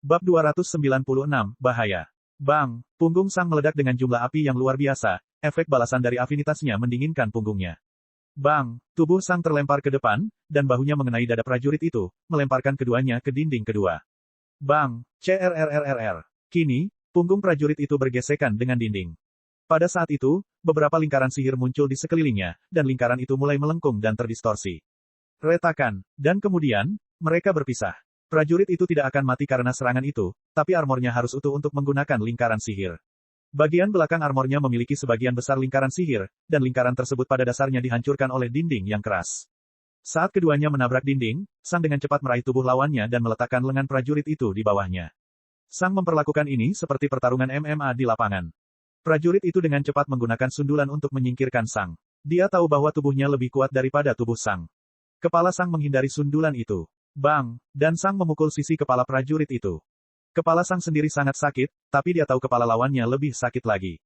Bab 296, Bahaya. Bang! Punggung Sang meledak dengan jumlah api yang luar biasa, efek balasan dari afinitasnya mendinginkan punggungnya. Bang! Tubuh Sang terlempar ke depan, dan bahunya mengenai dada prajurit itu, melemparkan keduanya ke dinding kedua. Bang! CRRRRR. Kini, punggung prajurit itu bergesekan dengan dinding. Pada saat itu, beberapa lingkaran sihir muncul di sekelilingnya, dan lingkaran itu mulai melengkung dan terdistorsi. Retakan, dan kemudian, mereka berpisah. Prajurit itu tidak akan mati karena serangan itu, tapi armornya harus utuh untuk menggunakan lingkaran sihir. Bagian belakang armornya memiliki sebagian besar lingkaran sihir, dan lingkaran tersebut pada dasarnya dihancurkan oleh dinding yang keras. Saat keduanya menabrak dinding, Sang dengan cepat meraih tubuh lawannya dan meletakkan lengan prajurit itu di bawahnya. Sang memperlakukan ini seperti pertarungan MMA di lapangan. Prajurit itu dengan cepat menggunakan sundulan untuk menyingkirkan Sang. Dia tahu bahwa tubuhnya lebih kuat daripada tubuh Sang. Kepala Sang menghindari sundulan itu. Bang! Dan Sang memukul sisi kepala prajurit itu. Kepala Sang sendiri sangat sakit, tapi dia tahu kepala lawannya lebih sakit lagi.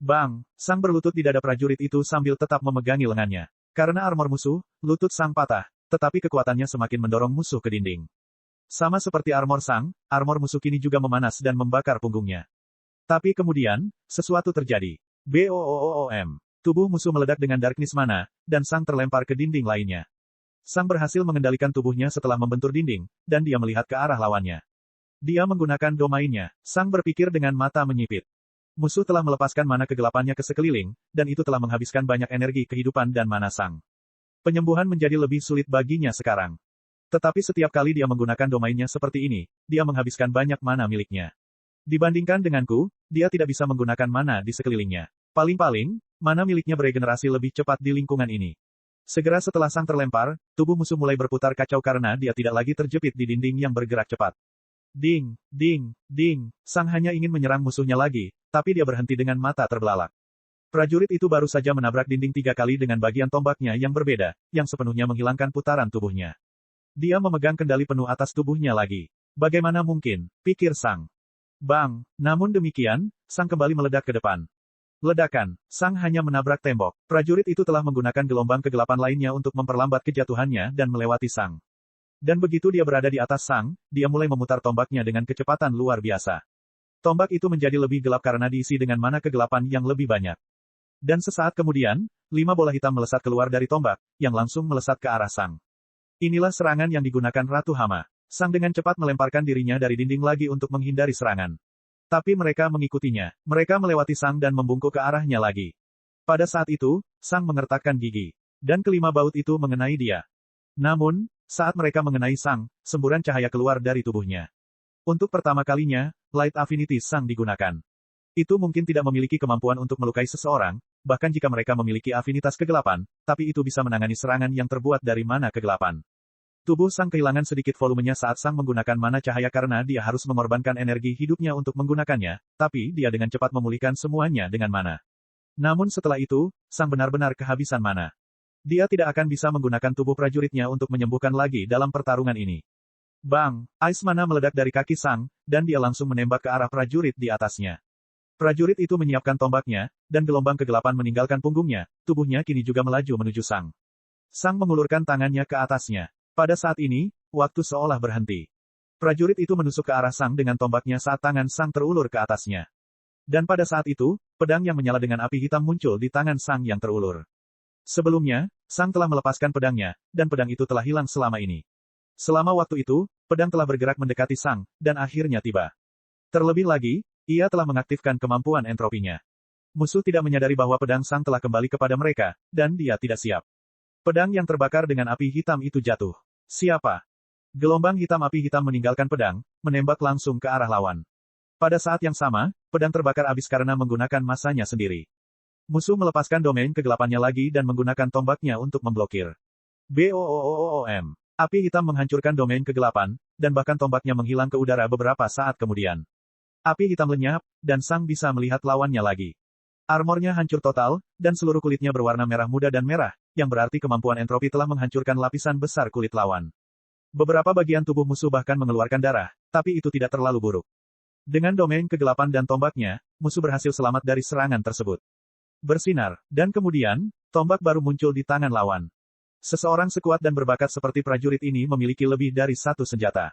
Bang! Sang berlutut di dada prajurit itu sambil tetap memegangi lengannya. Karena armor musuh, lutut Sang patah, tetapi kekuatannya semakin mendorong musuh ke dinding. Sama seperti armor Sang, armor musuh kini juga memanas dan membakar punggungnya. Tapi kemudian, sesuatu terjadi. BOOOM. Tubuh musuh meledak dengan darkness mana, dan Sang terlempar ke dinding lainnya. Sang berhasil mengendalikan tubuhnya setelah membentur dinding, dan dia melihat ke arah lawannya. Dia menggunakan domainnya. Sang berpikir dengan mata menyipit. Musuh telah melepaskan mana kegelapannya ke sekeliling, dan itu telah menghabiskan banyak energi kehidupan dan mana Sang. Penyembuhan menjadi lebih sulit baginya sekarang. Tetapi setiap kali dia menggunakan domainnya seperti ini, dia menghabiskan banyak mana miliknya. Dibandingkan denganku, dia tidak bisa menggunakan mana di sekelilingnya. Paling-paling, mana miliknya beregenerasi lebih cepat di lingkungan ini. Segera setelah Sang terlempar, tubuh musuh mulai berputar kacau karena dia tidak lagi terjepit di dinding yang bergerak cepat. Ding, ding, ding, Sang hanya ingin menyerang musuhnya lagi, tapi dia berhenti dengan mata terbelalak. Prajurit itu baru saja menabrak dinding 3 kali dengan bagian tombaknya yang berbeda, yang sepenuhnya menghilangkan putaran tubuhnya. Dia memegang kendali penuh atas tubuhnya lagi. Bagaimana mungkin, pikir Sang. Bang! Namun demikian, Sang kembali meledak ke depan. Ledakan. Sang hanya menabrak tembok. Prajurit itu telah menggunakan gelombang kegelapan lainnya untuk memperlambat kejatuhannya dan melewati Sang. Dan begitu dia berada di atas Sang, dia mulai memutar tombaknya dengan kecepatan luar biasa. Tombak itu menjadi lebih gelap karena diisi dengan mana kegelapan yang lebih banyak. Dan sesaat kemudian, 5 bola hitam melesat keluar dari tombak, yang langsung melesat ke arah Sang. Inilah serangan yang digunakan Ratu Hama. Sang dengan cepat melemparkan dirinya dari dinding lagi untuk menghindari serangan. Tapi mereka mengikutinya. Mereka melewati Sang dan membungkuk ke arahnya lagi. Pada saat itu, Sang mengertakkan gigi. Dan kelima baut itu mengenai dia. Namun, saat mereka mengenai Sang, semburan cahaya keluar dari tubuhnya. Untuk pertama kalinya, Light Affinity Sang digunakan. Itu mungkin tidak memiliki kemampuan untuk melukai seseorang, bahkan jika mereka memiliki afinitas kegelapan, tapi itu bisa menangani serangan yang terbuat dari mana kegelapan. Tubuh Sang kehilangan sedikit volumenya saat Sang menggunakan mana cahaya karena dia harus mengorbankan energi hidupnya untuk menggunakannya, tapi dia dengan cepat memulihkan semuanya dengan mana. Namun setelah itu, Sang benar-benar kehabisan mana. Dia tidak akan bisa menggunakan tubuh prajuritnya untuk menyembuhkan lagi dalam pertarungan ini. Bang! Ice mana meledak dari kaki Sang, dan dia langsung menembak ke arah prajurit di atasnya. Prajurit itu menyiapkan tombaknya, dan gelombang kegelapan meninggalkan punggungnya, tubuhnya kini juga melaju menuju Sang. Sang mengulurkan tangannya ke atasnya. Pada saat ini, waktu seolah berhenti. Prajurit itu menusuk ke arah Sang dengan tombaknya saat tangan Sang terulur ke atasnya. Dan pada saat itu, pedang yang menyala dengan api hitam muncul di tangan Sang yang terulur. Sebelumnya, Sang telah melepaskan pedangnya, dan pedang itu telah hilang selama ini. Selama waktu itu, pedang telah bergerak mendekati Sang, dan akhirnya tiba. Terlebih lagi, ia telah mengaktifkan kemampuan entropinya. Musuh tidak menyadari bahwa pedang Sang telah kembali kepada mereka, dan dia tidak siap. Pedang yang terbakar dengan api hitam itu jatuh. Siapa? Gelombang hitam api hitam meninggalkan pedang, menembak langsung ke arah lawan. Pada saat yang sama, pedang terbakar habis karena menggunakan masanya sendiri. Musuh melepaskan domain kegelapannya lagi dan menggunakan tombaknya untuk memblokir. BOOOOM. Api hitam menghancurkan domain kegelapan, dan bahkan tombaknya menghilang ke udara beberapa saat kemudian. Api hitam lenyap, dan Sang bisa melihat lawannya lagi. Armornya hancur total, dan seluruh kulitnya berwarna merah muda dan merah, yang berarti kemampuan entropi telah menghancurkan lapisan besar kulit lawan. Beberapa bagian tubuh musuh bahkan mengeluarkan darah, tapi itu tidak terlalu buruk. Dengan domain kegelapan dan tombaknya, musuh berhasil selamat dari serangan tersebut. Bersinar, dan kemudian, tombak baru muncul di tangan lawan. Seseorang sekuat dan berbakat seperti prajurit ini memiliki lebih dari satu senjata.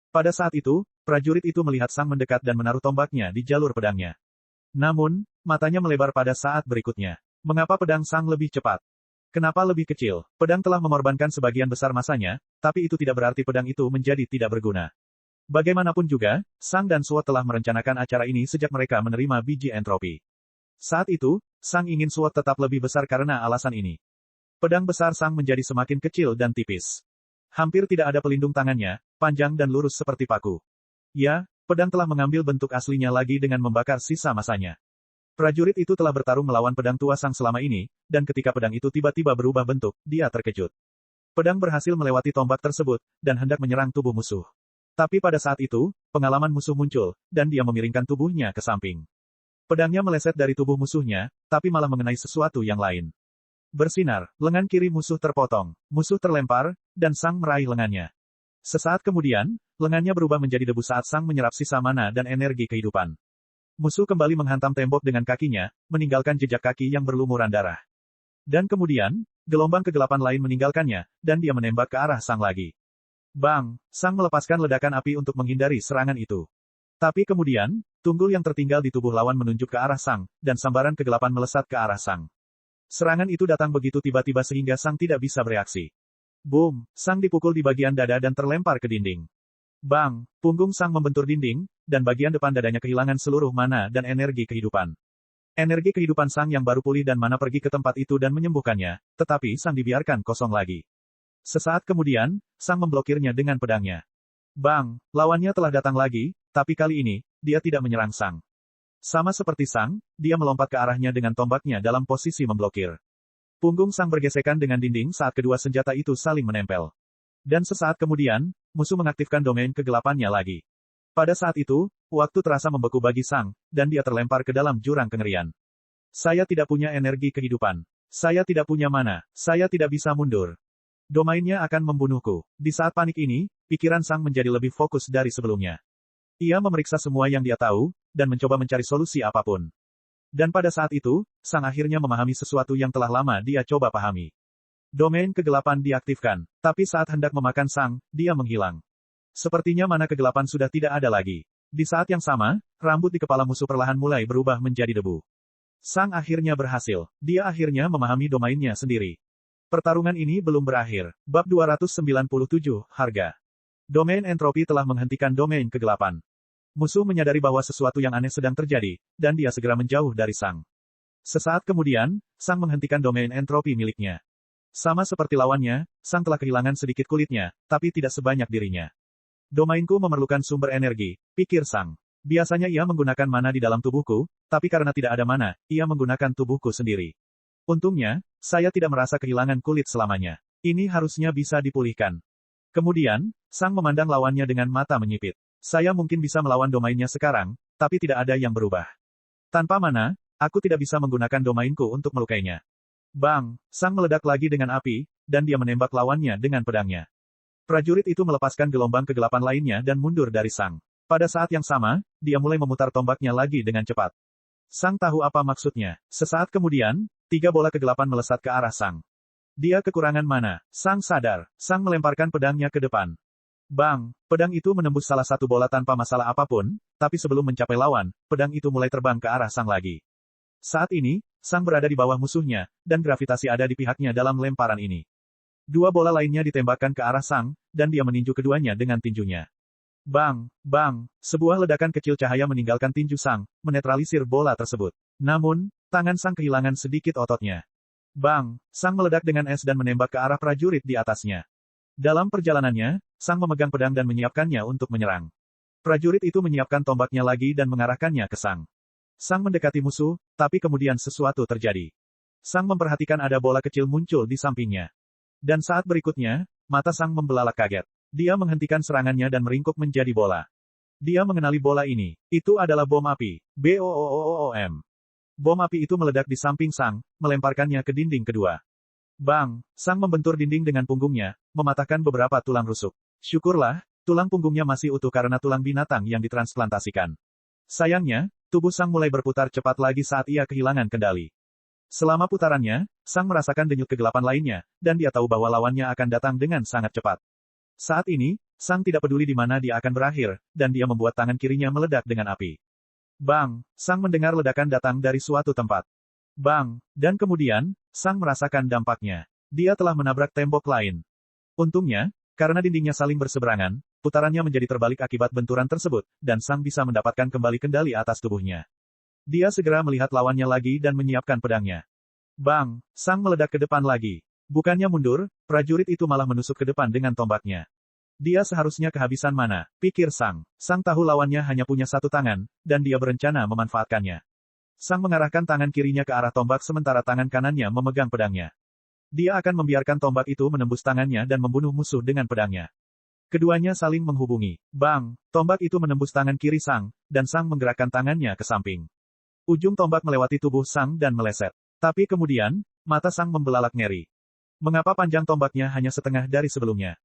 Pada saat itu, prajurit itu melihat Sang mendekat dan menaruh tombaknya di jalur pedangnya. Namun, matanya melebar pada saat berikutnya. Mengapa pedang Sang lebih cepat? Kenapa lebih kecil? Pedang telah mengorbankan sebagian besar masanya, tapi itu tidak berarti pedang itu menjadi tidak berguna. Bagaimanapun juga, Sang dan Suot telah merencanakan acara ini sejak mereka menerima biji entropi. Saat itu, Sang ingin Suot tetap lebih besar karena alasan ini. Pedang besar Sang menjadi semakin kecil dan tipis. Hampir tidak ada pelindung tangannya, panjang dan lurus seperti paku. Ya, pedang telah mengambil bentuk aslinya lagi dengan membakar sisa masanya. Prajurit itu telah bertarung melawan pedang tua Sang selama ini, dan ketika pedang itu tiba-tiba berubah bentuk, dia terkejut. Pedang berhasil melewati tombak tersebut, dan hendak menyerang tubuh musuh. Tapi pada saat itu, pengalaman musuh muncul, dan dia memiringkan tubuhnya ke samping. Pedangnya meleset dari tubuh musuhnya, tapi malah mengenai sesuatu yang lain. Bersinar, lengan kiri musuh terpotong, musuh terlempar, dan Sang meraih lengannya. Sesaat kemudian, lengannya berubah menjadi debu saat Sang menyerap sisa mana dan energi kehidupan. Musuh kembali menghantam tembok dengan kakinya, meninggalkan jejak kaki yang berlumuran darah. Dan kemudian, gelombang kegelapan lain meninggalkannya, dan dia menembak ke arah Sang lagi. Bang! Sang melepaskan ledakan api untuk menghindari serangan itu. Tapi kemudian, tunggul yang tertinggal di tubuh lawan menunjuk ke arah Sang, dan sambaran kegelapan melesat ke arah Sang. Serangan itu datang begitu tiba-tiba sehingga Sang tidak bisa bereaksi. Boom! Sang dipukul di bagian dada dan terlempar ke dinding. Bang! Punggung Sang membentur dinding, dan bagian depan dadanya kehilangan seluruh mana dan energi kehidupan. Energi kehidupan Sang yang baru pulih dan mana pergi ke tempat itu dan menyembuhkannya, tetapi Sang dibiarkan kosong lagi. Sesaat kemudian, Sang memblokirnya dengan pedangnya. Bang! Lawannya telah datang lagi, tapi kali ini, dia tidak menyerang Sang. Sama seperti Sang, dia melompat ke arahnya dengan tombaknya dalam posisi memblokir. Punggung Sang bergesekan dengan dinding saat kedua senjata itu saling menempel. Dan sesaat kemudian, musuh mengaktifkan domain kegelapannya lagi. Pada saat itu, waktu terasa membeku bagi Sang, dan dia terlempar ke dalam jurang kengerian. Saya tidak punya energi kehidupan. Saya tidak punya mana. Saya tidak bisa mundur. Domainnya akan membunuhku. Di saat panik ini, pikiran Sang menjadi lebih fokus dari sebelumnya. Ia memeriksa semua yang dia tahu, dan mencoba mencari solusi apapun. Dan pada saat itu, Sang akhirnya memahami sesuatu yang telah lama dia coba pahami. Domain kegelapan diaktifkan, tapi saat hendak memakan Sang, dia menghilang. Sepertinya mana kegelapan sudah tidak ada lagi. Di saat yang sama, rambut di kepala musuh perlahan mulai berubah menjadi debu. Sang akhirnya berhasil. Dia akhirnya memahami domainnya sendiri. Pertarungan ini belum berakhir. Bab 297, Harga. Domain entropi telah menghentikan domain kegelapan. Musuh menyadari bahwa sesuatu yang aneh sedang terjadi, dan dia segera menjauh dari Sang. Sesaat kemudian, Sang menghentikan domain entropi miliknya. Sama seperti lawannya, Sang telah kehilangan sedikit kulitnya, tapi tidak sebanyak dirinya. Domainku memerlukan sumber energi, pikir Sang. Biasanya ia menggunakan mana di dalam tubuhku, tapi karena tidak ada mana, ia menggunakan tubuhku sendiri. Untungnya, saya tidak merasa kehilangan kulit selamanya. Ini harusnya bisa dipulihkan. Kemudian, Sang memandang lawannya dengan mata menyipit. Saya mungkin bisa melawan domainnya sekarang, tapi tidak ada yang berubah. Tanpa mana, aku tidak bisa menggunakan domainku untuk melukainya. Bang! Sang meledak lagi dengan api, dan dia menembak lawannya dengan pedangnya. Prajurit itu melepaskan gelombang kegelapan lainnya dan mundur dari Sang. Pada saat yang sama, dia mulai memutar tombaknya lagi dengan cepat. Sang tahu apa maksudnya. Sesaat kemudian, 3 bola kegelapan melesat ke arah Sang. Dia kekurangan mana. Sang sadar. Sang melemparkan pedangnya ke depan. Bang! Pedang itu menembus salah satu bola tanpa masalah apapun, tapi sebelum mencapai lawan, pedang itu mulai terbang ke arah Sang lagi. Saat ini, Sang berada di bawah musuhnya, dan gravitasi ada di pihaknya dalam lemparan ini. 2 bola lainnya ditembakkan ke arah Sang, dan dia meninju keduanya dengan tinjunya. Bang! Bang! Sebuah ledakan kecil cahaya meninggalkan tinju Sang, menetralisir bola tersebut. Namun, tangan Sang kehilangan sedikit ototnya. Bang! Sang meledak dengan es dan menembak ke arah prajurit di atasnya. Dalam perjalanannya, Sang memegang pedang dan menyiapkannya untuk menyerang. Prajurit itu menyiapkan tombaknya lagi dan mengarahkannya ke Sang. Sang mendekati musuh, tapi kemudian sesuatu terjadi. Sang memperhatikan ada bola kecil muncul di sampingnya. Dan saat berikutnya, mata Sang membelalak kaget. Dia menghentikan serangannya dan meringkuk menjadi bola. Dia mengenali bola ini. Itu adalah bom api. BOOM. Bom api itu meledak di samping Sang, melemparkannya ke dinding kedua. Bang! Sang membentur dinding dengan punggungnya, mematahkan beberapa tulang rusuk. Syukurlah, tulang punggungnya masih utuh karena tulang binatang yang ditransplantasikan. Sayangnya, tubuh Sang mulai berputar cepat lagi saat ia kehilangan kendali. Selama putarannya, Sang merasakan denyut kegelapan lainnya, dan dia tahu bahwa lawannya akan datang dengan sangat cepat. Saat ini, Sang tidak peduli di mana dia akan berakhir, dan dia membuat tangan kirinya meledak dengan api. Bang! Sang mendengar ledakan datang dari suatu tempat. Bang! Dan kemudian, Sang merasakan dampaknya. Dia telah menabrak tembok lain. Untungnya, karena dindingnya saling berseberangan, putarannya menjadi terbalik akibat benturan tersebut, dan Sang bisa mendapatkan kembali kendali atas tubuhnya. Dia segera melihat lawannya lagi dan menyiapkan pedangnya. Bang! Sang meledak ke depan lagi. Bukannya mundur, prajurit itu malah menusuk ke depan dengan tombaknya. Dia seharusnya kehabisan mana, pikir Sang. Sang tahu lawannya hanya punya satu tangan, dan dia berencana memanfaatkannya. Sang mengarahkan tangan kirinya ke arah tombak sementara tangan kanannya memegang pedangnya. Dia akan membiarkan tombak itu menembus tangannya dan membunuh musuh dengan pedangnya. Keduanya saling menghubungi. Bang! Tombak itu menembus tangan kiri Sang, dan Sang menggerakkan tangannya ke samping. Ujung tombak melewati tubuh Sang dan meleset. Tapi kemudian, mata Sang membelalak ngeri. Mengapa panjang tombaknya hanya setengah dari sebelumnya?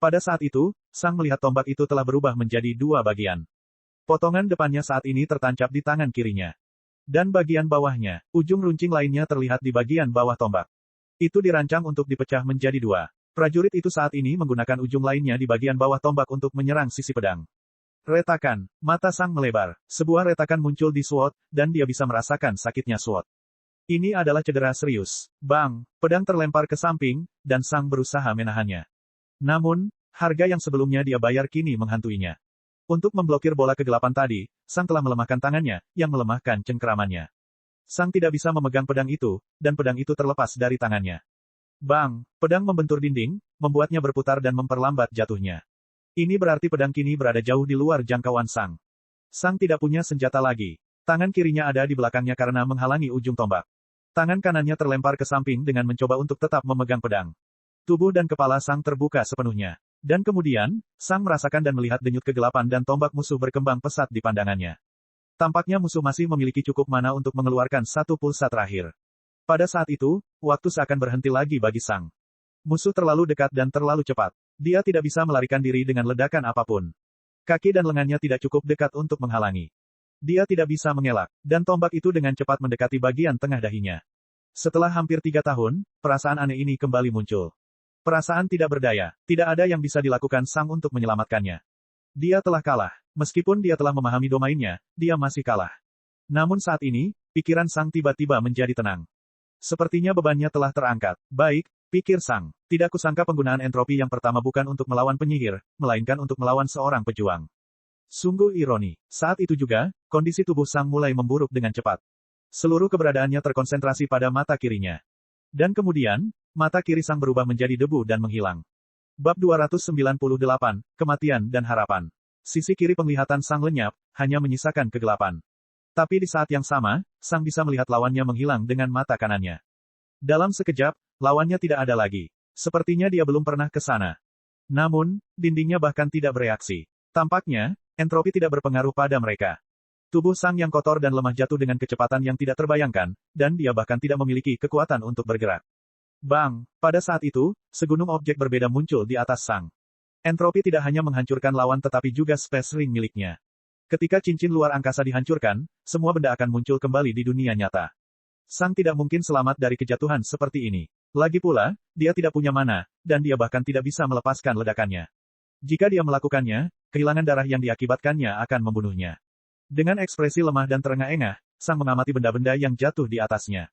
Pada saat itu, Sang melihat tombak itu telah berubah menjadi dua bagian. Potongan depannya saat ini tertancap di tangan kirinya. Dan bagian bawahnya, ujung runcing lainnya terlihat di bagian bawah tombak. Itu dirancang untuk dipecah menjadi dua. Prajurit itu saat ini menggunakan ujung lainnya di bagian bawah tombak untuk menyerang sisi pedang. Retakan, mata Sang melebar. Sebuah retakan muncul di SWOT, dan dia bisa merasakan sakitnya SWOT. Ini adalah cedera serius. Bang! Pedang terlempar ke samping, dan Sang berusaha menahannya. Namun, harga yang sebelumnya dia bayar kini menghantuinya. Untuk memblokir bola kegelapan tadi, Sang telah melemahkan tangannya, yang melemahkan cengkeramannya. Sang tidak bisa memegang pedang itu, dan pedang itu terlepas dari tangannya. Bang! Pedang membentur dinding, membuatnya berputar dan memperlambat jatuhnya. Ini berarti pedang kini berada jauh di luar jangkauan Sang. Sang tidak punya senjata lagi. Tangan kirinya ada di belakangnya karena menghalangi ujung tombak. Tangan kanannya terlempar ke samping dengan mencoba untuk tetap memegang pedang. Tubuh dan kepala Sang terbuka sepenuhnya. Dan kemudian, Sang merasakan dan melihat denyut kegelapan dan tombak musuh berkembang pesat di pandangannya. Tampaknya musuh masih memiliki cukup mana untuk mengeluarkan satu pulsa terakhir. Pada saat itu, waktu seakan berhenti lagi bagi Sang. Musuh terlalu dekat dan terlalu cepat. Dia tidak bisa melarikan diri dengan ledakan apapun. Kaki dan lengannya tidak cukup dekat untuk menghalangi. Dia tidak bisa mengelak, dan tombak itu dengan cepat mendekati bagian tengah dahinya. Setelah hampir 3 tahun, perasaan aneh ini kembali muncul. Perasaan tidak berdaya, tidak ada yang bisa dilakukan Sang untuk menyelamatkannya. Dia telah kalah. Meskipun dia telah memahami domainnya, dia masih kalah. Namun saat ini, pikiran Sang tiba-tiba menjadi tenang. Sepertinya bebannya telah terangkat. Baik, pikir Sang. Tidak kusangka penggunaan entropi yang pertama bukan untuk melawan penyihir, melainkan untuk melawan seorang pejuang. Sungguh ironi. Saat itu juga, kondisi tubuh Sang mulai memburuk dengan cepat. Seluruh keberadaannya terkonsentrasi pada mata kirinya. Dan kemudian, mata kiri Sang berubah menjadi debu dan menghilang. Bab 298, Kematian dan Harapan. Sisi kiri penglihatan Sang lenyap, hanya menyisakan kegelapan. Tapi di saat yang sama, Sang bisa melihat lawannya menghilang dengan mata kanannya. Dalam sekejap, lawannya tidak ada lagi. Sepertinya dia belum pernah ke sana. Namun, dindingnya bahkan tidak bereaksi. Tampaknya, entropi tidak berpengaruh pada mereka. Tubuh Sang yang kotor dan lemah jatuh dengan kecepatan yang tidak terbayangkan, dan dia bahkan tidak memiliki kekuatan untuk bergerak. Bang! Pada saat itu, segunung objek berbeda muncul di atas Sang. Entropi tidak hanya menghancurkan lawan tetapi juga space ring miliknya. Ketika cincin luar angkasa dihancurkan, semua benda akan muncul kembali di dunia nyata. Sang tidak mungkin selamat dari kejatuhan seperti ini. Lagi pula, dia tidak punya mana, dan dia bahkan tidak bisa melepaskan ledakannya. Jika dia melakukannya, kehilangan darah yang diakibatkannya akan membunuhnya. Dengan ekspresi lemah dan terengah-engah, Sang mengamati benda-benda yang jatuh di atasnya.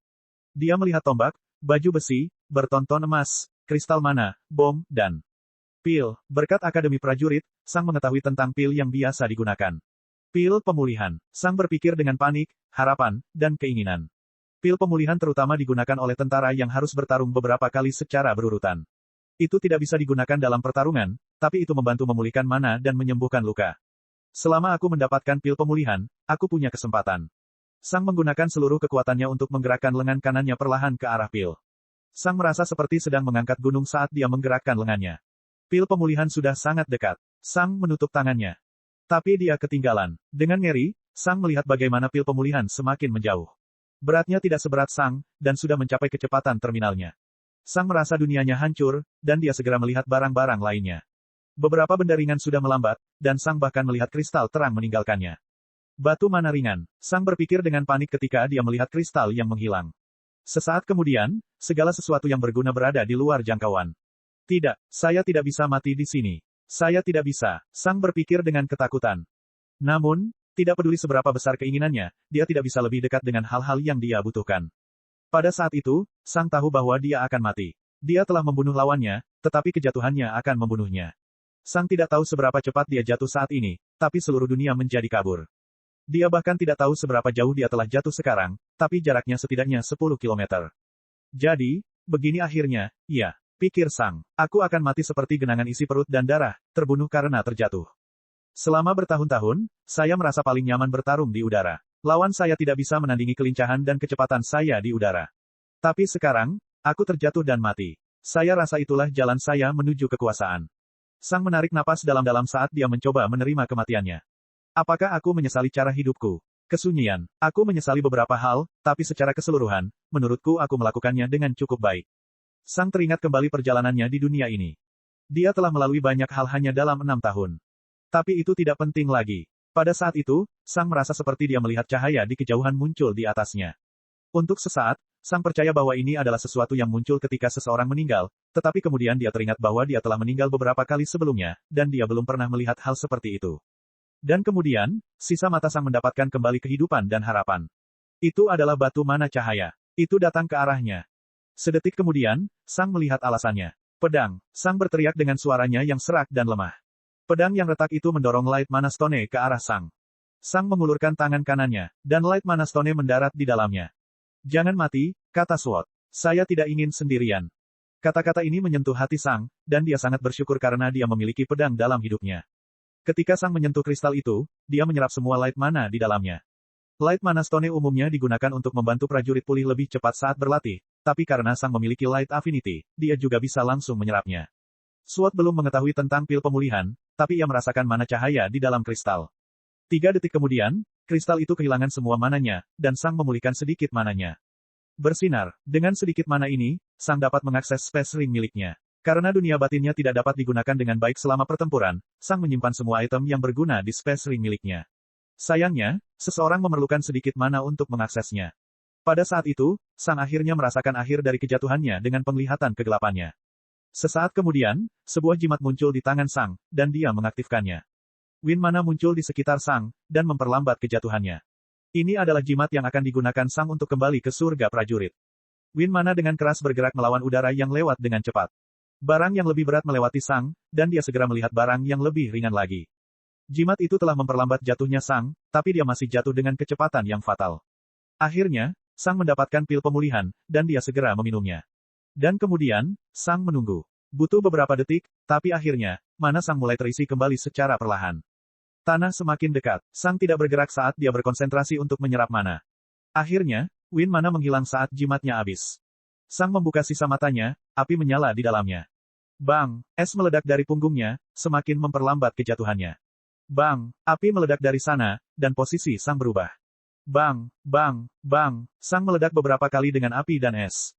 Dia melihat tombak, baju besi, bertonton emas, kristal mana, bom, dan pil. Berkat Akademi Prajurit, Sang mengetahui tentang pil yang biasa digunakan. Pil pemulihan. Sang berpikir dengan panik, harapan, dan keinginan. Pil pemulihan terutama digunakan oleh tentara yang harus bertarung beberapa kali secara berurutan. Itu tidak bisa digunakan dalam pertarungan, tapi itu membantu memulihkan mana dan menyembuhkan luka. Selama aku mendapatkan pil pemulihan, aku punya kesempatan. Sang menggunakan seluruh kekuatannya untuk menggerakkan lengan kanannya perlahan ke arah pil. Sang merasa seperti sedang mengangkat gunung saat dia menggerakkan lengannya. Pil pemulihan sudah sangat dekat. Sang menutup tangannya. Tapi dia ketinggalan. Dengan ngeri, Sang melihat bagaimana pil pemulihan semakin menjauh. Beratnya tidak seberat Sang, dan sudah mencapai kecepatan terminalnya. Sang merasa dunianya hancur, dan dia segera melihat barang-barang lainnya. Beberapa benda ringan sudah melambat, dan Sang bahkan melihat kristal terang meninggalkannya. Batu mana ringan? Sang berpikir dengan panik ketika dia melihat kristal yang menghilang. Sesaat kemudian, segala sesuatu yang berguna berada di luar jangkauan. Tidak, saya tidak bisa mati di sini. Saya tidak bisa, Sang berpikir dengan ketakutan. Namun, tidak peduli seberapa besar keinginannya, dia tidak bisa lebih dekat dengan hal-hal yang dia butuhkan. Pada saat itu, Sang tahu bahwa dia akan mati. Dia telah membunuh lawannya, tetapi kejatuhannya akan membunuhnya. Sang tidak tahu seberapa cepat dia jatuh saat ini, tapi seluruh dunia menjadi kabur. Dia bahkan tidak tahu seberapa jauh dia telah jatuh sekarang, tapi jaraknya setidaknya 10 kilometer. Jadi, begini akhirnya, ya, pikir Sang. Aku akan mati seperti genangan isi perut dan darah, terbunuh karena terjatuh. Selama bertahun-tahun, saya merasa paling nyaman bertarung di udara. Lawan saya tidak bisa menandingi kelincahan dan kecepatan saya di udara. Tapi sekarang, aku terjatuh dan mati. Saya rasa itulah jalan saya menuju kekuasaan. Sang menarik napas dalam-dalam saat dia mencoba menerima kematiannya. Apakah aku menyesali cara hidupku? Kesunyian. Aku menyesali beberapa hal, tapi secara keseluruhan, menurutku aku melakukannya dengan cukup baik. Sang teringat kembali perjalanannya di dunia ini. Dia telah melalui banyak hal hanya dalam 6 tahun. Tapi itu tidak penting lagi. Pada saat itu, Sang merasa seperti dia melihat cahaya di kejauhan muncul di atasnya. Untuk sesaat, Sang percaya bahwa ini adalah sesuatu yang muncul ketika seseorang meninggal, tetapi kemudian dia teringat bahwa dia telah meninggal beberapa kali sebelumnya, dan dia belum pernah melihat hal seperti itu. Dan kemudian, sisa mata Sang mendapatkan kembali kehidupan dan harapan. Itu adalah batu mana cahaya. Itu datang ke arahnya. Sedetik kemudian, Sang melihat alasannya. Pedang. Sang berteriak dengan suaranya yang serak dan lemah. Pedang yang retak itu mendorong Light Mana Stone ke arah Sang. Sang mengulurkan tangan kanannya, dan Light Mana Stone mendarat di dalamnya. Jangan mati, kata Sword. Saya tidak ingin sendirian. Kata-kata ini menyentuh hati Sang, dan dia sangat bersyukur karena dia memiliki pedang dalam hidupnya. Ketika Sang menyentuh kristal itu, dia menyerap semua light mana di dalamnya. Light Mana Stone umumnya digunakan untuk membantu prajurit pulih lebih cepat saat berlatih, tapi karena Sang memiliki Light Affinity, dia juga bisa langsung menyerapnya. Sword belum mengetahui tentang pil pemulihan, tapi ia merasakan mana cahaya di dalam kristal. 3 detik kemudian, kristal itu kehilangan semua mananya, dan Sang memulihkan sedikit mananya. Bersinar, dengan sedikit mana ini, Sang dapat mengakses Space Ring miliknya. Karena dunia batinnya tidak dapat digunakan dengan baik selama pertempuran, Sang menyimpan semua item yang berguna di Space Ring miliknya. Sayangnya, seseorang memerlukan sedikit mana untuk mengaksesnya. Pada saat itu, Sang akhirnya merasakan akhir dari kejatuhannya dengan penglihatan kegelapannya. Sesaat kemudian, sebuah jimat muncul di tangan Sang, dan dia mengaktifkannya. Wind mana muncul di sekitar Sang, dan memperlambat kejatuhannya. Ini adalah jimat yang akan digunakan Sang untuk kembali ke surga prajurit. Wind mana dengan keras bergerak melawan udara yang lewat dengan cepat. Barang yang lebih berat melewati Sang, dan dia segera melihat barang yang lebih ringan lagi. Jimat itu telah memperlambat jatuhnya Sang, tapi dia masih jatuh dengan kecepatan yang fatal. Akhirnya, Sang mendapatkan pil pemulihan, dan dia segera meminumnya. Dan kemudian, Sang menunggu. Butuh beberapa detik, tapi akhirnya, mana Sang mulai terisi kembali secara perlahan. Tanah semakin dekat. Sang tidak bergerak saat dia berkonsentrasi untuk menyerap mana. Akhirnya, Wind mana menghilang saat jimatnya habis. Sang membuka sisa matanya, api menyala di dalamnya. Bang, es meledak dari punggungnya, semakin memperlambat kejatuhannya. Bang, api meledak dari sana, dan posisi Sang berubah. Bang, bang, bang, Sang meledak beberapa kali dengan api dan es.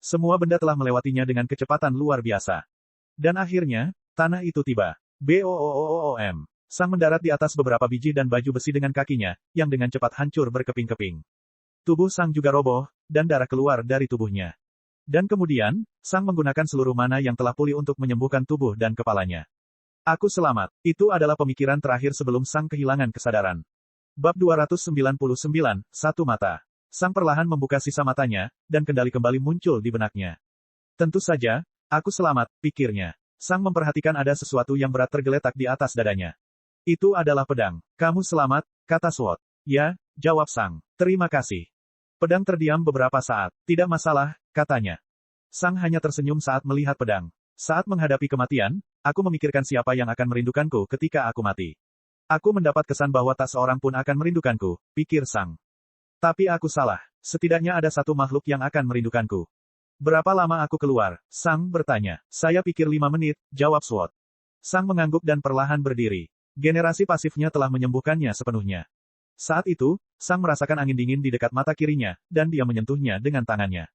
Semua benda telah melewatinya dengan kecepatan luar biasa. Dan akhirnya, tanah itu tiba. Boom. Sang mendarat di atas beberapa biji dan baju besi dengan kakinya, yang dengan cepat hancur berkeping-keping. Tubuh Sang juga roboh, dan darah keluar dari tubuhnya. Dan kemudian, Sang menggunakan seluruh mana yang telah pulih untuk menyembuhkan tubuh dan kepalanya. Aku selamat. Itu adalah pemikiran terakhir sebelum Sang kehilangan kesadaran. Bab 299, Satu Mata. Sang perlahan membuka sisa matanya, dan kendali kembali muncul di benaknya. Tentu saja, aku selamat, pikirnya. Sang memperhatikan ada sesuatu yang berat tergeletak di atas dadanya. Itu adalah pedang. Kamu selamat, kata Sword. Ya, jawab Sang. Terima kasih. Pedang terdiam beberapa saat. Tidak masalah, katanya. Sang hanya tersenyum saat melihat pedang. Saat menghadapi kematian, aku memikirkan siapa yang akan merindukanku ketika aku mati. Aku mendapat kesan bahwa tak seorang pun akan merindukanku, pikir Sang. Tapi aku salah. Setidaknya ada satu makhluk yang akan merindukanku. Berapa lama aku keluar? Sang bertanya. Saya pikir 5 menit, jawab Sword. Sang mengangguk dan perlahan berdiri. Generasi pasifnya telah menyembuhkannya sepenuhnya. Saat itu, Sang merasakan angin dingin di dekat mata kirinya, dan dia menyentuhnya dengan tangannya.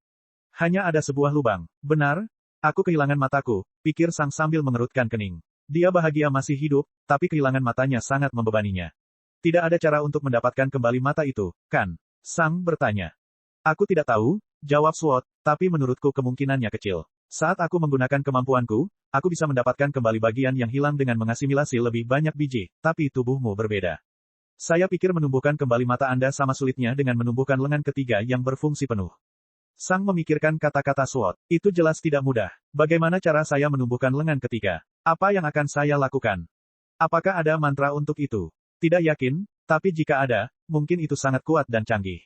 Hanya ada sebuah lubang. Benar? Aku kehilangan mataku, pikir Sang sambil mengerutkan kening. Dia bahagia masih hidup, tapi kehilangan matanya sangat membebaninya. Tidak ada cara untuk mendapatkan kembali mata itu, kan? Sang bertanya. Aku tidak tahu, jawab Sword, tapi menurutku kemungkinannya kecil. Saat aku menggunakan kemampuanku, aku bisa mendapatkan kembali bagian yang hilang dengan mengasimilasi lebih banyak biji, tapi tubuhmu berbeda. Saya pikir menumbuhkan kembali mata Anda sama sulitnya dengan menumbuhkan lengan ketiga yang berfungsi penuh. Sang memikirkan kata-kata SWOT. Itu jelas tidak mudah. Bagaimana cara saya menumbuhkan lengan ketiga? Apa yang akan saya lakukan? Apakah ada mantra untuk itu? Tidak yakin, tapi jika ada, mungkin itu sangat kuat dan canggih.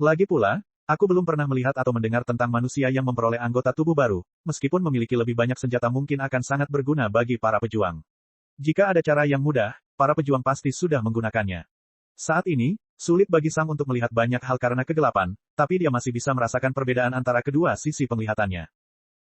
Lagi pula, aku belum pernah melihat atau mendengar tentang manusia yang memperoleh anggota tubuh baru, meskipun memiliki lebih banyak senjata mungkin akan sangat berguna bagi para pejuang. Jika ada cara yang mudah, para pejuang pasti sudah menggunakannya. Saat ini, sulit bagi Sang untuk melihat banyak hal karena kegelapan, tapi dia masih bisa merasakan perbedaan antara kedua sisi penglihatannya.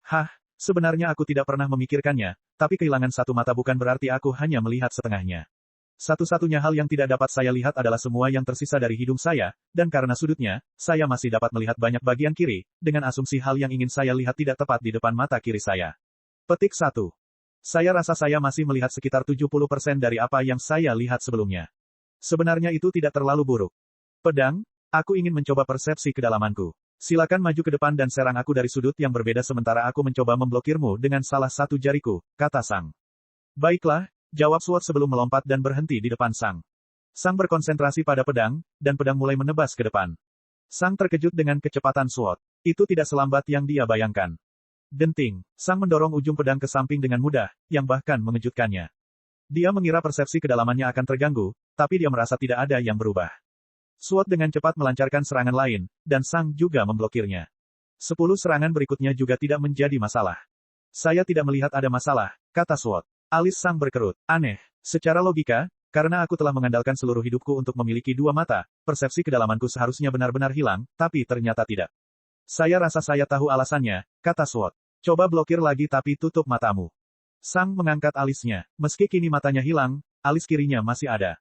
Hah, sebenarnya aku tidak pernah memikirkannya, tapi kehilangan satu mata bukan berarti aku hanya melihat setengahnya. Satu-satunya hal yang tidak dapat saya lihat adalah semua yang tersisa dari hidung saya, dan karena sudutnya, saya masih dapat melihat banyak bagian kiri, dengan asumsi hal yang ingin saya lihat tidak tepat di depan mata kiri saya. Petik 1. Saya rasa saya masih melihat sekitar 70% dari apa yang saya lihat sebelumnya. Sebenarnya itu tidak terlalu buruk. Pedang, aku ingin mencoba persepsi kedalamanku. Silakan maju ke depan dan serang aku dari sudut yang berbeda sementara aku mencoba memblokirmu dengan salah satu jariku, kata Sang. Baiklah, jawab SWOT sebelum melompat dan berhenti di depan Sang. Sang berkonsentrasi pada pedang, dan pedang mulai menebas ke depan. Sang terkejut dengan kecepatan SWOT. Itu tidak selambat yang dia bayangkan. Denting, Sang mendorong ujung pedang ke samping dengan mudah, yang bahkan mengejutkannya. Dia mengira persepsi kedalamannya akan terganggu, tapi dia merasa tidak ada yang berubah. SWOT dengan cepat melancarkan serangan lain, dan Sang juga memblokirnya. 10 serangan berikutnya juga tidak menjadi masalah. Saya tidak melihat ada masalah, kata SWOT. Alis Sang berkerut. Aneh. Secara logika, karena aku telah mengandalkan seluruh hidupku untuk memiliki dua mata, persepsi kedalamanku seharusnya benar-benar hilang, tapi ternyata tidak. Saya rasa saya tahu alasannya, kata SWOT. Coba blokir lagi tapi tutup matamu. Sang mengangkat alisnya. Meski kini matanya hilang, alis kirinya masih ada.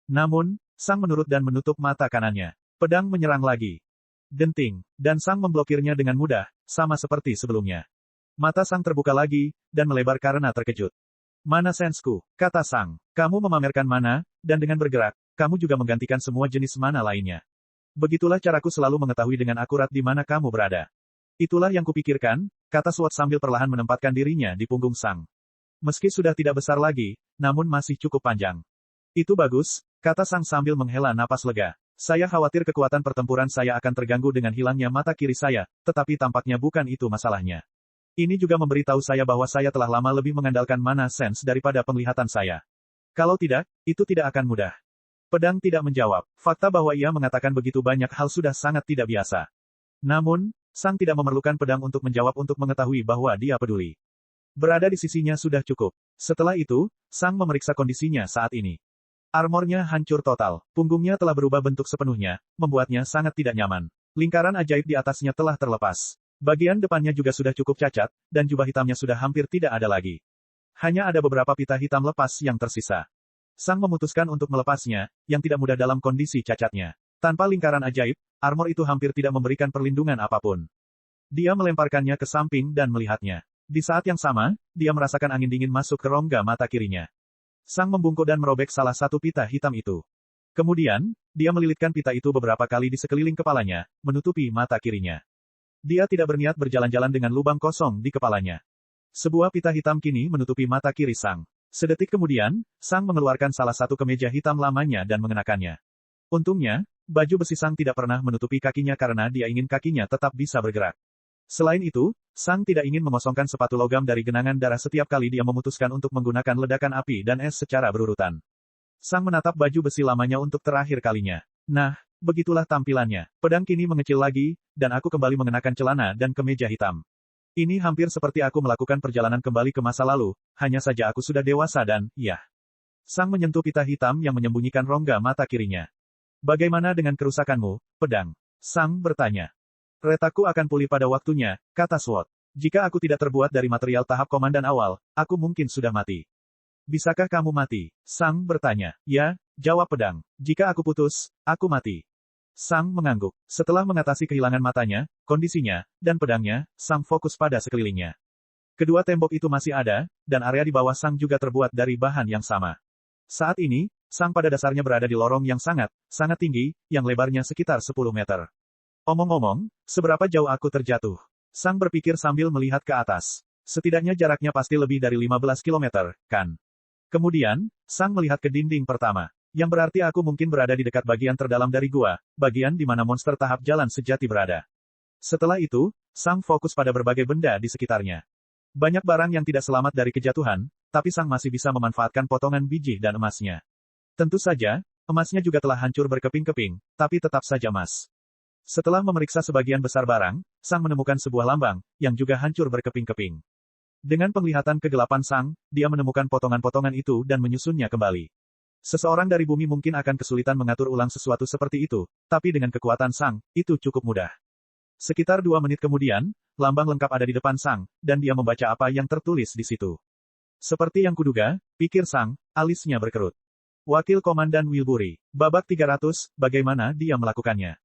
Namun, Sang menurut dan menutup mata kanannya. Pedang menyerang lagi. Denting. Dan Sang memblokirnya dengan mudah, sama seperti sebelumnya. Mata Sang terbuka lagi, dan melebar karena terkejut. Mana sensku, kata Sang. Kamu memamerkan mana, dan dengan bergerak, kamu juga menggantikan semua jenis mana lainnya. Begitulah caraku selalu mengetahui dengan akurat di mana kamu berada. Itulah yang kupikirkan, kata SWOT sambil perlahan menempatkan dirinya di punggung Sang. Meski sudah tidak besar lagi, namun masih cukup panjang. Itu bagus, kata Sang sambil menghela napas lega. Saya khawatir kekuatan pertempuran saya akan terganggu dengan hilangnya mata kiri saya, tetapi tampaknya bukan itu masalahnya. Ini juga memberitahu saya bahwa saya telah lama lebih mengandalkan mana sense daripada penglihatan saya. Kalau tidak, itu tidak akan mudah. Pedang tidak menjawab. Fakta bahwa ia mengatakan begitu banyak hal sudah sangat tidak biasa. Namun, Sang tidak memerlukan pedang untuk menjawab untuk mengetahui bahwa dia peduli. Berada di sisinya sudah cukup. Setelah itu, Sang memeriksa kondisinya saat ini. Armornya hancur total. Punggungnya telah berubah bentuk sepenuhnya, membuatnya sangat tidak nyaman. Lingkaran ajaib di atasnya telah terlepas. Bagian depannya juga sudah cukup cacat, dan jubah hitamnya sudah hampir tidak ada lagi. Hanya ada beberapa pita hitam lepas yang tersisa. Sang memutuskan untuk melepasnya, yang tidak mudah dalam kondisi cacatnya. Tanpa lingkaran ajaib, armor itu hampir tidak memberikan perlindungan apapun. Dia melemparkannya ke samping dan melihatnya. Di saat yang sama, dia merasakan angin dingin masuk ke rongga mata kirinya. Sang membungkuk dan merobek salah satu pita hitam itu. Kemudian, dia melilitkan pita itu beberapa kali di sekeliling kepalanya, menutupi mata kirinya. Dia tidak berniat berjalan-jalan dengan lubang kosong di kepalanya. Sebuah pita hitam kini menutupi mata kiri Sang. Sedetik kemudian, Sang mengeluarkan salah satu kemeja hitam lamanya dan mengenakannya. Untungnya, baju besi Sang tidak pernah menutupi kakinya karena dia ingin kakinya tetap bisa bergerak. Selain itu, Sang tidak ingin mengosongkan sepatu logam dari genangan darah setiap kali dia memutuskan untuk menggunakan ledakan api dan es secara berurutan. Sang menatap baju besi lamanya untuk terakhir kalinya. Nah, begitulah tampilannya. Pedang kini mengecil lagi, dan aku kembali mengenakan celana dan kemeja hitam. Ini hampir seperti aku melakukan perjalanan kembali ke masa lalu, hanya saja aku sudah dewasa dan, ya. Sang menyentuh pita hitam yang menyembunyikan rongga mata kirinya. Bagaimana dengan kerusakanmu, pedang? Sang bertanya. Retaku akan pulih pada waktunya, kata SWOT. Jika aku tidak terbuat dari material tahap komandan awal, aku mungkin sudah mati. Bisakah kamu mati? Sang bertanya. Ya, jawab pedang. Jika aku putus, aku mati. Sang mengangguk. Setelah mengatasi kehilangan matanya, kondisinya, dan pedangnya, Sang fokus pada sekelilingnya. Kedua tembok itu masih ada, dan area di bawah Sang juga terbuat dari bahan yang sama. Saat ini, Sang pada dasarnya berada di lorong yang sangat tinggi, yang lebarnya sekitar 10 meter. Omong-omong, seberapa jauh aku terjatuh? Sang berpikir sambil melihat ke atas. Setidaknya jaraknya pasti lebih dari 15 kilometer, kan? Kemudian, Sang melihat ke dinding pertama. Yang berarti aku mungkin berada di dekat bagian terdalam dari gua, bagian di mana monster tahap jalan sejati berada. Setelah itu, Sang fokus pada berbagai benda di sekitarnya. Banyak barang yang tidak selamat dari kejatuhan, tapi Sang masih bisa memanfaatkan potongan biji dan emasnya. Tentu saja, emasnya juga telah hancur berkeping-keping, tapi tetap saja emas. Setelah memeriksa sebagian besar barang, Sang menemukan sebuah lambang, yang juga hancur berkeping-keping. Dengan penglihatan kegelapan Sang, dia menemukan potongan-potongan itu dan menyusunnya kembali. Seseorang dari bumi mungkin akan kesulitan mengatur ulang sesuatu seperti itu, tapi dengan kekuatan Sang, itu cukup mudah. Sekitar 2 menit kemudian, lambang lengkap ada di depan Sang, dan dia membaca apa yang tertulis di situ. Seperti yang kuduga, pikir Sang, alisnya berkerut. Wakil Komandan Wilbury. Babak 300, bagaimana dia melakukannya?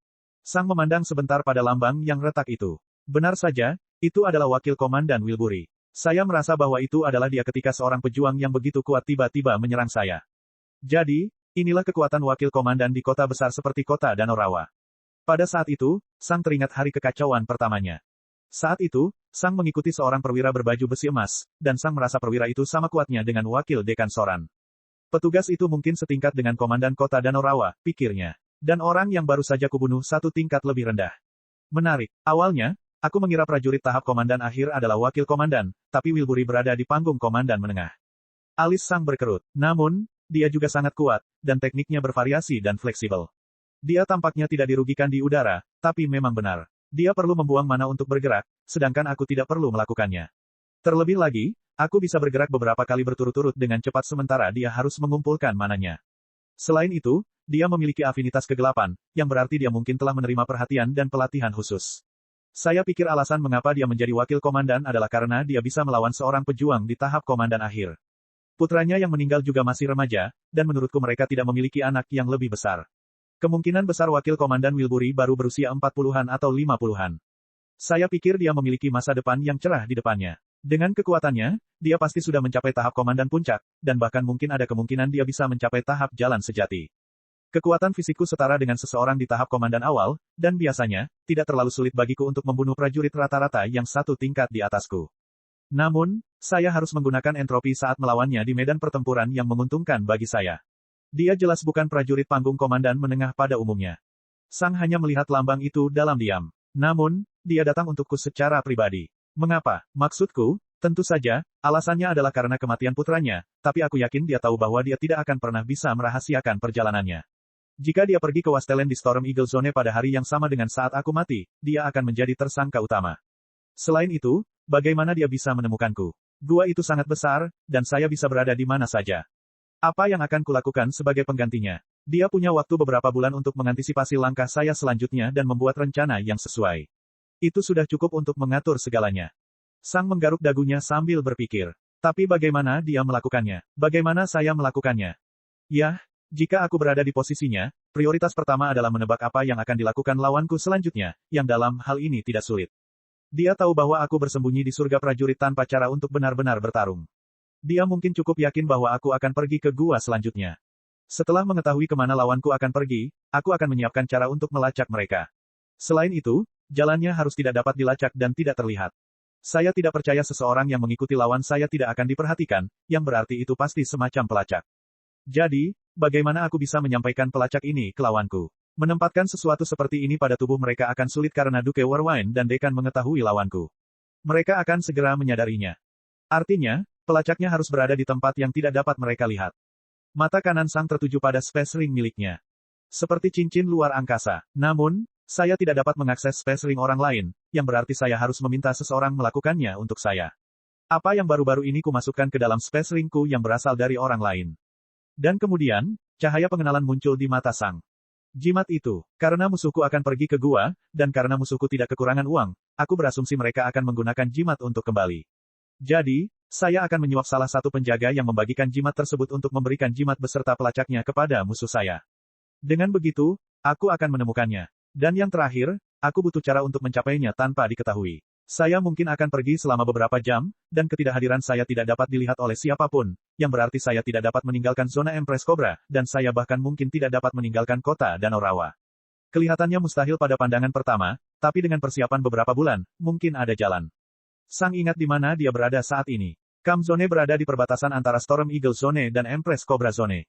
Sang memandang sebentar pada lambang yang retak itu. Benar saja, itu adalah Wakil Komandan Wilbury. Saya merasa bahwa itu adalah dia ketika seorang pejuang yang begitu kuat tiba-tiba menyerang saya. Jadi, inilah kekuatan Wakil Komandan di kota besar seperti kota Danau Rawa. Pada saat itu, Sang teringat hari kekacauan pertamanya. Saat itu, Sang mengikuti seorang perwira berbaju besi emas, dan Sang merasa perwira itu sama kuatnya dengan Wakil Dekan Soran. Petugas itu mungkin setingkat dengan Komandan kota Danau Rawa, pikirnya. Dan orang yang baru saja kubunuh satu tingkat lebih rendah. Menarik. Awalnya, aku mengira prajurit tahap komandan akhir adalah wakil komandan, tapi Wilbury berada di panggung komandan menengah. Alis Sang berkerut. Namun, dia juga sangat kuat, dan tekniknya bervariasi dan fleksibel. Dia tampaknya tidak dirugikan di udara, tapi memang benar. Dia perlu membuang mana untuk bergerak, sedangkan aku tidak perlu melakukannya. Terlebih lagi, aku bisa bergerak beberapa kali berturut-turut dengan cepat sementara dia harus mengumpulkan mananya. Selain itu, dia memiliki afinitas kegelapan, yang berarti dia mungkin telah menerima perhatian dan pelatihan khusus. Saya pikir alasan mengapa dia menjadi wakil komandan adalah karena dia bisa melawan seorang pejuang di tahap komandan akhir. Putranya yang meninggal juga masih remaja, dan menurutku mereka tidak memiliki anak yang lebih besar. Kemungkinan besar wakil komandan Wilbury baru berusia 40-an atau 50-an. Saya pikir dia memiliki masa depan yang cerah di depannya. Dengan kekuatannya, dia pasti sudah mencapai tahap komandan puncak, dan bahkan mungkin ada kemungkinan dia bisa mencapai tahap jalan sejati. Kekuatan fisikku setara dengan seseorang di tahap komandan awal, dan biasanya, tidak terlalu sulit bagiku untuk membunuh prajurit rata-rata yang satu tingkat di atasku. Namun, saya harus menggunakan entropi saat melawannya di medan pertempuran yang menguntungkan bagi saya. Dia jelas bukan prajurit panggung komandan menengah pada umumnya. Sang hanya melihat lambang itu dalam diam. Namun, dia datang untukku secara pribadi. Mengapa? Maksudku, tentu saja, alasannya adalah karena kematian putranya, tapi aku yakin dia tahu bahwa dia tidak akan pernah bisa merahasiakan perjalanannya. Jika dia pergi ke Wastelen di Storm Eagle Zone pada hari yang sama dengan saat aku mati, dia akan menjadi tersangka utama. Selain itu, bagaimana dia bisa menemukanku? Gua itu sangat besar, dan saya bisa berada di mana saja. Apa yang akan kulakukan sebagai penggantinya? Dia punya waktu beberapa bulan untuk mengantisipasi langkah saya selanjutnya dan membuat rencana yang sesuai. Itu sudah cukup untuk mengatur segalanya. Sang menggaruk dagunya sambil berpikir. Tapi bagaimana dia melakukannya? Bagaimana saya melakukannya? Yah, jika aku berada di posisinya, prioritas pertama adalah menebak apa yang akan dilakukan lawanku selanjutnya, yang dalam hal ini tidak sulit. Dia tahu bahwa aku bersembunyi di surga prajurit tanpa cara untuk benar-benar bertarung. Dia mungkin cukup yakin bahwa aku akan pergi ke gua selanjutnya. Setelah mengetahui kemana lawanku akan pergi, aku akan menyiapkan cara untuk melacak mereka. Selain itu, jalannya harus tidak dapat dilacak dan tidak terlihat. Saya tidak percaya seseorang yang mengikuti lawan saya tidak akan diperhatikan, yang berarti itu pasti semacam pelacak. Jadi, bagaimana aku bisa menyampaikan pelacak ini ke lawanku? Menempatkan sesuatu seperti ini pada tubuh mereka akan sulit karena Duke Warwine dan Dekan mengetahui lawanku. Mereka akan segera menyadarinya. Artinya, pelacaknya harus berada di tempat yang tidak dapat mereka lihat. Mata kanan Sang tertuju pada Space Ring miliknya. Seperti cincin luar angkasa. Namun, saya tidak dapat mengakses Space Ring orang lain, yang berarti saya harus meminta seseorang melakukannya untuk saya. Apa yang baru-baru ini kumasukkan ke dalam Space Ringku yang berasal dari orang lain? Dan kemudian, cahaya pengenalan muncul di mata Sang. Jimat itu, karena musuhku akan pergi ke gua, dan karena musuhku tidak kekurangan uang, aku berasumsi mereka akan menggunakan jimat untuk kembali. Jadi, saya akan menyuap salah satu penjaga yang membagikan jimat tersebut untuk memberikan jimat beserta pelacaknya kepada musuh saya. Dengan begitu, aku akan menemukannya. Dan yang terakhir, aku butuh cara untuk mencapainya tanpa diketahui. Saya mungkin akan pergi selama beberapa jam, dan ketidakhadiran saya tidak dapat dilihat oleh siapapun, yang berarti saya tidak dapat meninggalkan zona Empress Cobra, dan saya bahkan mungkin tidak dapat meninggalkan kota Danau Rawa. Kelihatannya mustahil pada pandangan pertama, tapi dengan persiapan beberapa bulan, mungkin ada jalan. Sang ingat di mana dia berada saat ini. Camp Zone berada di perbatasan antara Storm Eagle Zone dan Empress Cobra Zone.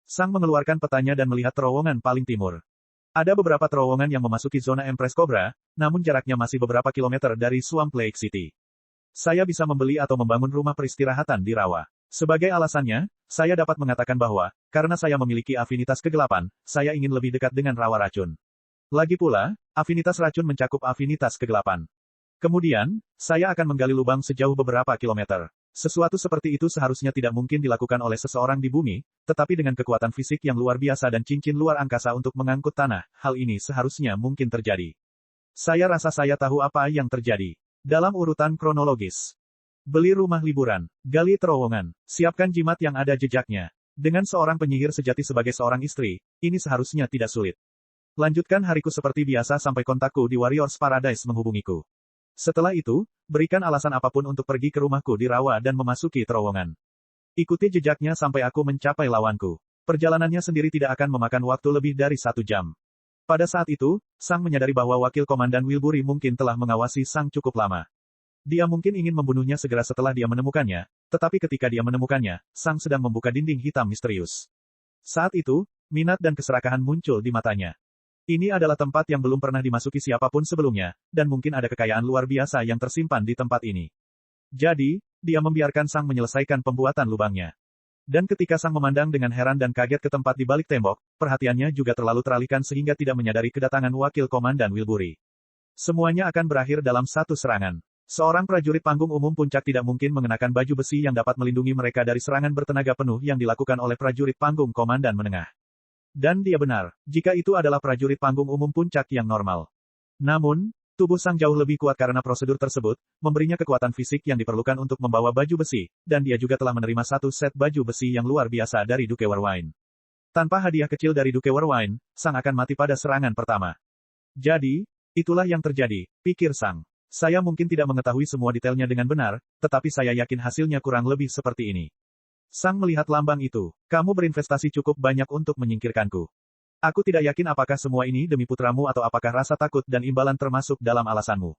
Sang mengeluarkan petanya dan melihat terowongan paling timur. Ada beberapa terowongan yang memasuki zona Empress Cobra, namun jaraknya masih beberapa kilometer dari Swamp Lake City. Saya bisa membeli atau membangun rumah peristirahatan di rawa. Sebagai alasannya, saya dapat mengatakan bahwa, karena saya memiliki afinitas kegelapan, saya ingin lebih dekat dengan rawa racun. Lagi pula, afinitas racun mencakup afinitas kegelapan. Kemudian, saya akan menggali lubang sejauh beberapa kilometer. Sesuatu seperti itu seharusnya tidak mungkin dilakukan oleh seseorang di bumi, tetapi dengan kekuatan fisik yang luar biasa dan cincin luar angkasa untuk mengangkut tanah, hal ini seharusnya mungkin terjadi. Saya rasa saya tahu apa yang terjadi. Dalam urutan kronologis. Beli rumah liburan, gali terowongan, siapkan jimat yang ada jejaknya. Dengan seorang penyihir sejati sebagai seorang istri, ini seharusnya tidak sulit. Lanjutkan hariku seperti biasa sampai kontakku di Warriors Paradise menghubungiku. Setelah itu, berikan alasan apapun untuk pergi ke rumahku di rawa dan memasuki terowongan. Ikuti jejaknya sampai aku mencapai lawanku. Perjalanannya sendiri tidak akan memakan waktu lebih dari 1 jam. Pada saat itu, Sang menyadari bahwa wakil komandan Wilbury mungkin telah mengawasi Sang cukup lama. Dia mungkin ingin membunuhnya segera setelah dia menemukannya, tetapi ketika dia menemukannya, Sang sedang membuka dinding hitam misterius. Saat itu, minat dan keserakahan muncul di matanya. Ini adalah tempat yang belum pernah dimasuki siapapun sebelumnya, dan mungkin ada kekayaan luar biasa yang tersimpan di tempat ini. Jadi, dia membiarkan Sang menyelesaikan pembuatan lubangnya. Dan ketika Sang memandang dengan heran dan kaget ke tempat di balik tembok, perhatiannya juga terlalu teralihkan sehingga tidak menyadari kedatangan wakil komandan Wilbury. Semuanya akan berakhir dalam satu serangan. Seorang prajurit panggung umum puncak tidak mungkin mengenakan baju besi yang dapat melindungi mereka dari serangan bertenaga penuh yang dilakukan oleh prajurit panggung komandan menengah. Dan dia benar, jika itu adalah prajurit panggung umum puncak yang normal. Namun, tubuh Sang jauh lebih kuat karena prosedur tersebut, memberinya kekuatan fisik yang diperlukan untuk membawa baju besi, dan dia juga telah menerima 1 set baju besi yang luar biasa dari Duke Warwine. Tanpa hadiah kecil dari Duke Warwine, Sang akan mati pada serangan pertama. Jadi, itulah yang terjadi, pikir Sang. Saya mungkin tidak mengetahui semua detailnya dengan benar, tetapi saya yakin hasilnya kurang lebih seperti ini. Sang melihat lambang itu. Kamu berinvestasi cukup banyak untuk menyingkirkanku. Aku tidak yakin apakah semua ini demi putramu atau apakah rasa takut dan imbalan termasuk dalam alasanmu.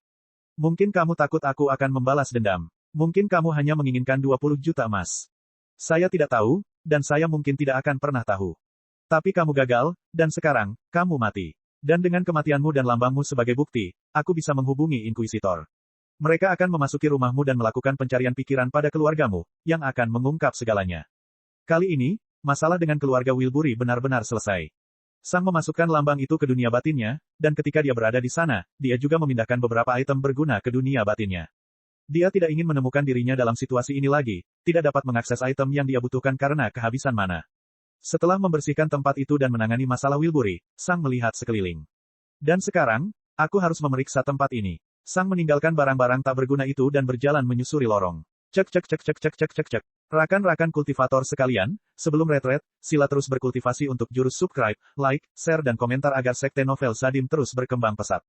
Mungkin kamu takut aku akan membalas dendam. Mungkin kamu hanya menginginkan 20 juta emas. Saya tidak tahu, dan saya mungkin tidak akan pernah tahu. Tapi kamu gagal, dan sekarang, kamu mati. Dan dengan kematianmu dan lambangmu sebagai bukti, aku bisa menghubungi Inkuisitor. Mereka akan memasuki rumahmu dan melakukan pencarian pikiran pada keluargamu, yang akan mengungkap segalanya. Kali ini, masalah dengan keluarga Wilbury benar-benar selesai. Sang memasukkan lambang itu ke dunia batinnya, dan ketika dia berada di sana, dia juga memindahkan beberapa item berguna ke dunia batinnya. Dia tidak ingin menemukan dirinya dalam situasi ini lagi, tidak dapat mengakses item yang dia butuhkan karena kehabisan mana. Setelah membersihkan tempat itu dan menangani masalah Wilbury, Sang melihat sekeliling. Dan sekarang, aku harus memeriksa tempat ini. Sang meninggalkan barang-barang tak berguna itu dan berjalan menyusuri lorong. Cek. Rakan-rakan kultivator sekalian, sebelum retret, sila terus berkultivasi untuk jurus subscribe, like, share dan komentar agar sekte novel Sadim terus berkembang pesat.